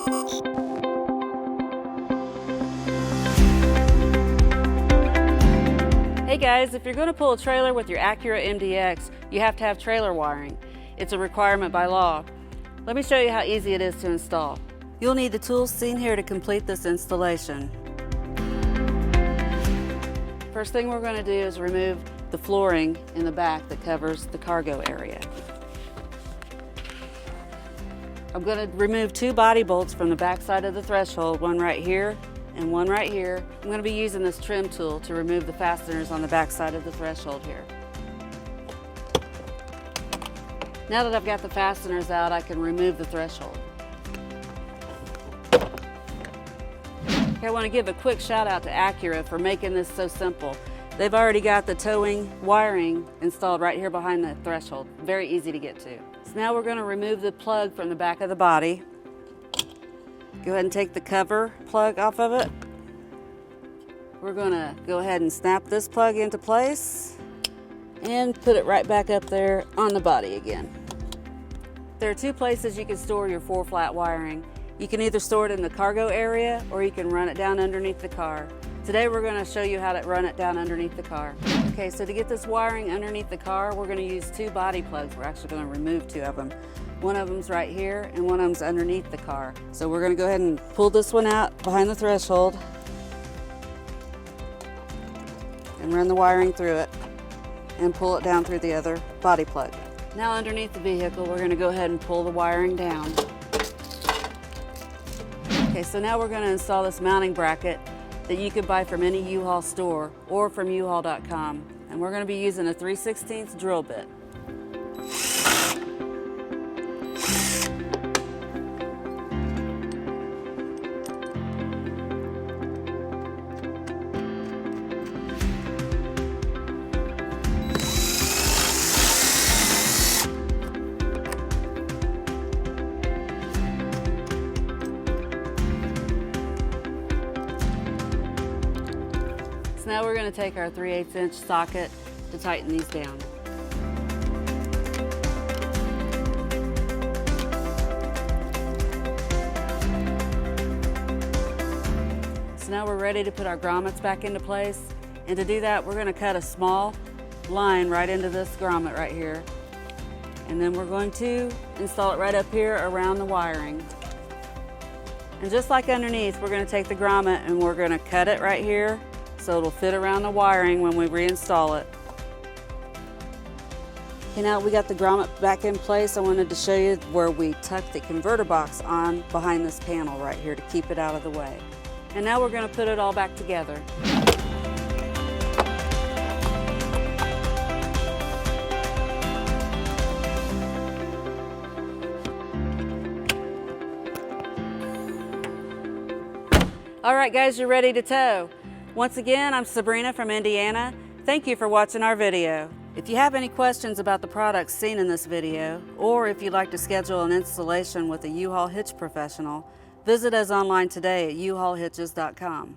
Hey guys, if you're going to pull a trailer with your Acura MDX, you have to have trailer wiring. It's a requirement by law. Let me show you how easy it is to install. You'll need the tools seen here to complete this installation. First thing we're going to do is remove the flooring in the back that covers the cargo area. I'm going to remove 2 body bolts from the back side of the threshold, one right here and one right here. I'm going to be using this trim tool to remove the fasteners on the back side of the threshold here. Now that I've got the fasteners out, I can remove the threshold. Okay, I want to give a quick shout out to Acura for making this so simple. They've already got the towing wiring installed right here behind the threshold. Very easy to get to. So now we're going to remove the plug from the back of the body. Go ahead and take the cover plug off of it. We're going to go ahead and snap this plug into place and put it right back up there on the body again. There are 2 places you can store your 4-flat wiring. You can either store it in the cargo area or you can run it down underneath the car. Today we're going to show you how to run it down underneath the car. Okay, so to get this wiring underneath the car, we're going to use 2 body plugs. We're actually going to remove 2 of them. One of them's right here and one of them's underneath the car. So we're going to go ahead and pull this one out behind the threshold and run the wiring through it and pull it down through the other body plug. Now underneath the vehicle, we're going to go ahead and pull the wiring down. Okay, so now we're going to install this mounting bracket that you could buy from any U-Haul store or from uhaul.com. And we're going to be using a 3/16 drill bit. Now we're going to take our 3/8" socket to tighten these down. So now we're ready to put our grommets back into place. And to do that, we're going to cut a small line right into this grommet right here. And then we're going to install it right up here around the wiring. And just like underneath, we're going to take the grommet and we're going to cut it right here, so it'll fit around the wiring when we reinstall it. Okay, now we got the grommet back in place. I wanted to show you where we tuck the converter box on behind this panel right here to keep it out of the way. And now we're going to put it all back together. All right guys, you're ready to tow. Once again, I'm Sabrina from Indiana. Thank you for watching our video. If you have any questions about the products seen in this video, or if you'd like to schedule an installation with a U-Haul hitch professional, visit us online today at uhaulhitches.com.